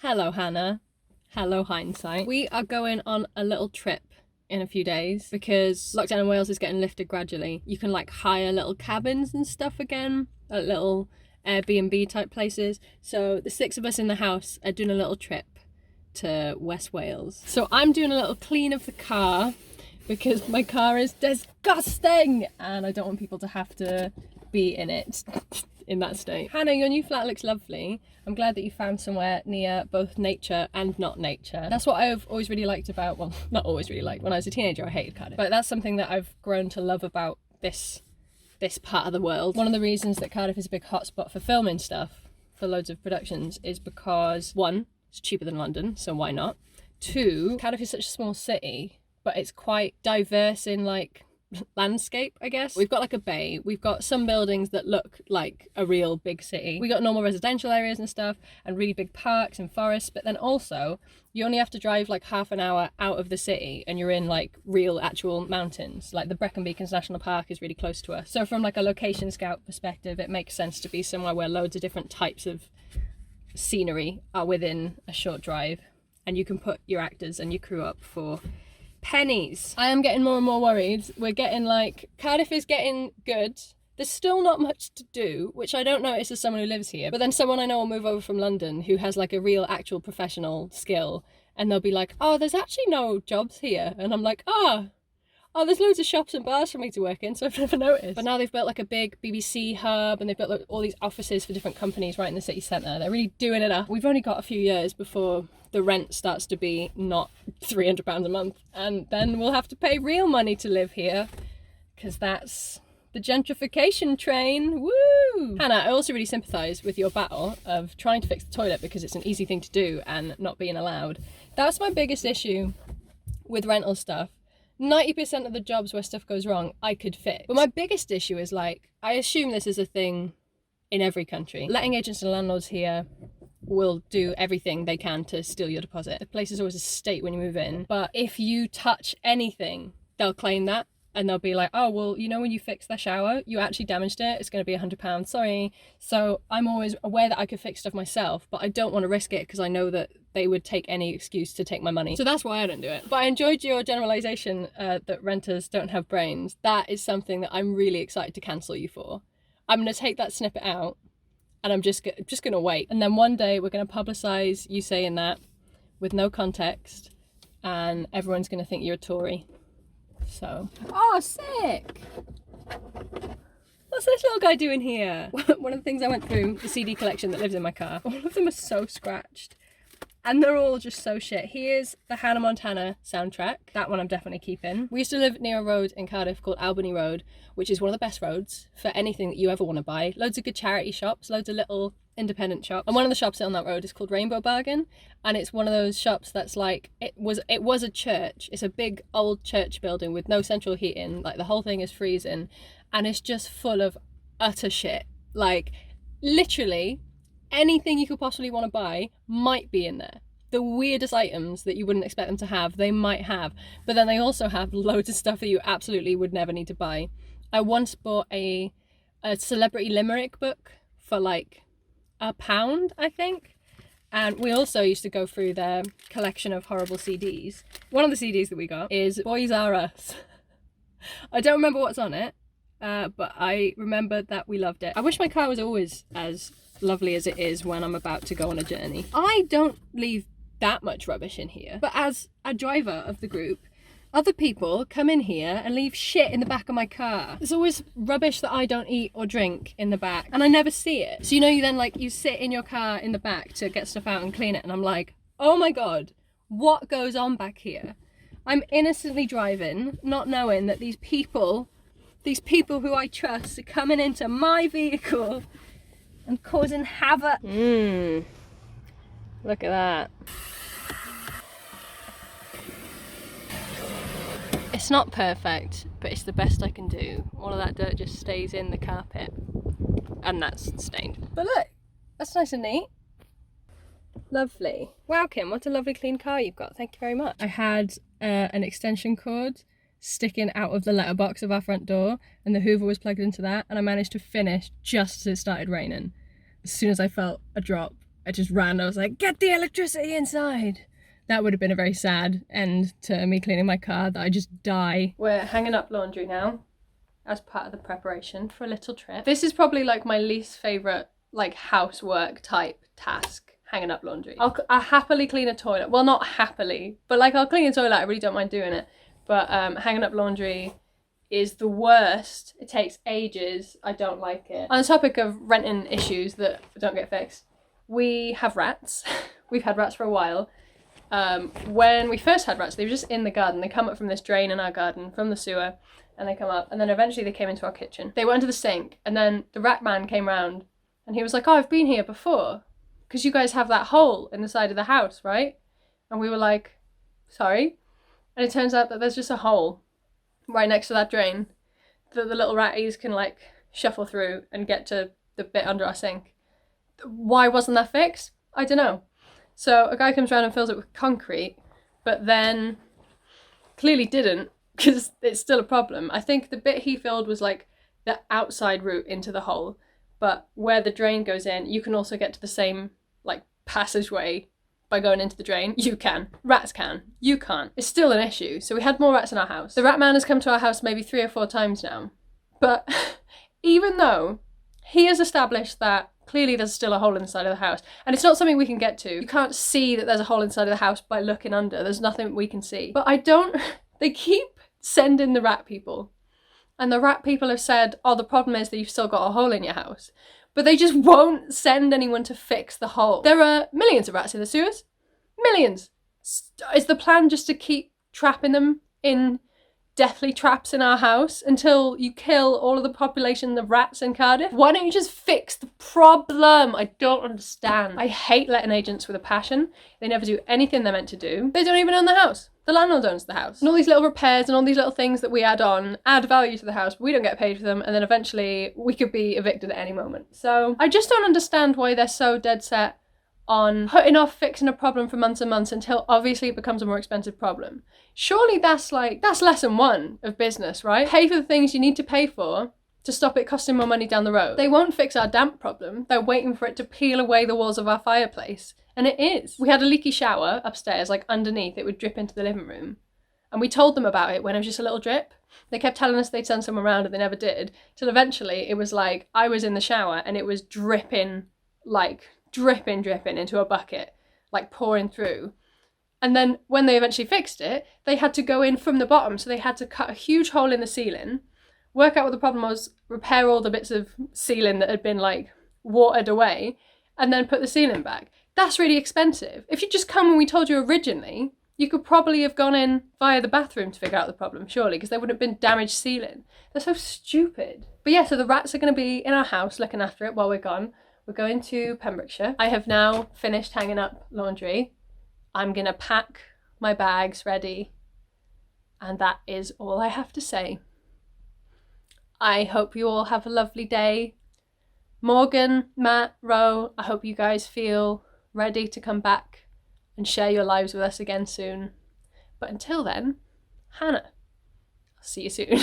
Hello, Hannah. Hello, hindsight. We are going on a little trip in a few days because lockdown in Wales is getting lifted gradually. You can like hire little cabins and stuff again at little Airbnb type places. So the 6 of us in the house are doing a little trip to West Wales. So I'm doing a little clean of the car because my car is disgusting and I don't want people to have to be in it in that state. Hannah, your new flat looks lovely. I'm glad that you found somewhere near both nature and not nature. That's what I've always really liked about, well, not always really liked. When I was a teenager, I hated Cardiff. But that's something that I've grown to love about this part of the world. One of the reasons that Cardiff is a big hotspot for filming stuff, for loads of productions, is because 1, it's cheaper than London, so why not? 2, Cardiff is such a small city, but it's quite diverse in like landscape, I guess. We've got like a bay, we've got some buildings that look like a real big city, we got normal residential areas and stuff and really big parks and forests, but then also you only have to drive like half an hour out of the city and you're in like real actual mountains. Like the Brecon Beacons National Park is really close to us, so from like a location scout perspective it makes sense to be somewhere where loads of different types of scenery are within a short drive and you can put your actors and your crew up for pennies. I am getting more and more worried. We're getting like, Cardiff is getting good. There's still not much to do, which I don't notice as someone who lives here. But then someone I know will move over from London who has like a real actual professional skill and they'll be like, oh, there's actually no jobs here. And I'm like, oh, there's loads of shops and bars for me to work in, so I've never noticed. But now they've built like a big BBC hub and they've built like all these offices for different companies right in the city centre. They're really doing it up. We've only got a few years before the rent starts to be not £300 a month, and then we'll have to pay real money to live here because that's the gentrification train. Woo! Hannah, I also really sympathise with your battle of trying to fix the toilet because it's an easy thing to do and not being allowed. That's my biggest issue with rental stuff. 90% of the jobs where stuff goes wrong, I could fix. But my biggest issue is like, I assume this is a thing in every country. Letting agents and landlords here will do everything they can to steal your deposit. The place is always a state when you move in, but if you touch anything, they'll claim that. And they'll be like, oh, well, you know when you fix their shower, you actually damaged it, it's going to be £100, sorry. So I'm always aware that I could fix stuff myself, but I don't want to risk it because I know that they would take any excuse to take my money. So that's why I don't do it. But I enjoyed your generalisation that renters don't have brains. That is something that I'm really excited to cancel you for. I'm going to take that snippet out and I'm just going to wait. And then one day we're going to publicise you saying that with no context and everyone's going to think you're a Tory. So, oh, sick! What's this little guy doing here? One of the things I went through, the CD collection that lives in my car, all of them are so scratched. And they're all just so shit. Here's the Hannah Montana soundtrack. That one I'm definitely keeping. We used to live near a road in Cardiff called Albany Road, which is one of the best roads for anything that you ever want to buy. Loads of good charity shops, loads of little independent shops. And one of the shops on that road is called Rainbow Bargain. And it's one of those shops that's like, it was a church. It's a big old church building with no central heating. Like the whole thing is freezing. And it's just full of utter shit. Like literally anything you could possibly want to buy might be in there. The weirdest items that you wouldn't expect them to have, they might have. But then they also have loads of stuff that you absolutely would never need to buy. I once bought a celebrity limerick book for like £1, I think. And we also used to go through their collection of horrible CDs. One of the CDs that we got is Boys Are Us. I don't remember what's on it, but I remember that we loved it. I wish my car was always as lovely as it is when I'm about to go on a journey. I don't leave that much rubbish in here, but as a driver of the group, other people come in here and leave shit in the back of my car. There's always rubbish that I don't eat or drink in the back and I never see it. So you know, you then like, you sit in your car in the back to get stuff out and clean it and I'm like, oh my God, what goes on back here? I'm innocently driving, not knowing that these people who I trust are coming into my vehicle and causing havoc. Look at that. It's not perfect, but it's the best I can do. All of that dirt just stays in the carpet and that's stained. But look, that's nice and neat. Lovely. Wow, Kim, what a lovely clean car you've got. Thank you very much. I had an extension cord sticking out of the letterbox of our front door and the Hoover was plugged into that and I managed to finish just as it started raining. As soon as I felt a drop, I just ran. I was like, get the electricity inside. That would have been a very sad end to me cleaning my car, that I just die. We're hanging up laundry now as part of the preparation for a little trip. This is probably like my least favourite like housework type task, hanging up laundry. I'll happily clean a toilet. Well, not happily, but like I'll clean a toilet, I really don't mind doing it. But hanging up laundry is the worst. It takes ages. I don't like it. On the topic of renting issues that don't get fixed, we have rats. We've had rats for a while. When we first had rats, they were just in the garden. They come up from this drain in our garden, from the sewer, and they come up, and then eventually they came into our kitchen. They went under the sink, and then the rat man came round, and he was like, oh, I've been here before, because you guys have that hole in the side of the house, right? And we were like, sorry? And it turns out that there's just a hole right next to that drain that the little ratties can like shuffle through and get to the bit under our sink. Why wasn't that fixed? I don't know. So a guy comes around and fills it with concrete, but then clearly didn't, because it's still a problem. I think the bit he filled was like the outside route into the hole, but where the drain goes in, you can also get to the same like passageway by going into the drain. You can. Rats can. You can't. It's still an issue. So we had more rats in our house. The rat man has come to our house maybe 3 or 4 times now. But even though he has established that clearly there's still a hole inside of the house, and it's not something we can get to. You can't see that there's a hole inside of the house by looking under. There's nothing we can see. But they keep sending the rat people. And the rat people have said, oh, the problem is that you've still got a hole in your house. But they just won't send anyone to fix the hole. There are millions of rats in the sewers. Millions. Is the plan just to keep trapping them in deathly traps in our house until you kill all of the population of rats in Cardiff? Why don't you just fix the problem? I don't understand. I hate letting agents with a passion. They never do anything they're meant to do. They don't even own the house. The landlord owns the house. And all these little repairs and all these little things that we add on add value to the house, but we don't get paid for them, and then eventually we could be evicted at any moment. So I just don't understand why they're so dead set on putting off fixing a problem for months and months until obviously it becomes a more expensive problem. Surely that's lesson 1 of business, right? Pay for the things you need to pay for to stop it costing more money down the road. They won't fix our damp problem. They're waiting for it to peel away the walls of our fireplace. And it is. We had a leaky shower upstairs, like underneath, it would drip into the living room. And we told them about it when it was just a little drip. They kept telling us they'd send someone around and they never did. Till eventually it was like, I was in the shower and it was dripping into a bucket, like pouring through. And then when they eventually fixed it, they had to go in from the bottom. So they had to cut a huge hole in the ceiling, work out what the problem was, repair all the bits of ceiling that had been like watered away, and then put the ceiling back. That's really expensive. If you just come when we told you originally, you could probably have gone in via the bathroom to figure out the problem, surely, because there wouldn't have been damaged ceiling. They're so stupid. But yeah, so the rats are going to be in our house looking after it while we're gone. We're going to Pembrokeshire. I have now finished hanging up laundry. I'm going to pack my bags ready. And that is all I have to say. I hope you all have a lovely day. Morgan, Matt, Ro, I hope you guys feel ready to come back and share your lives with us again soon. But until then, Hannah, I'll see you soon.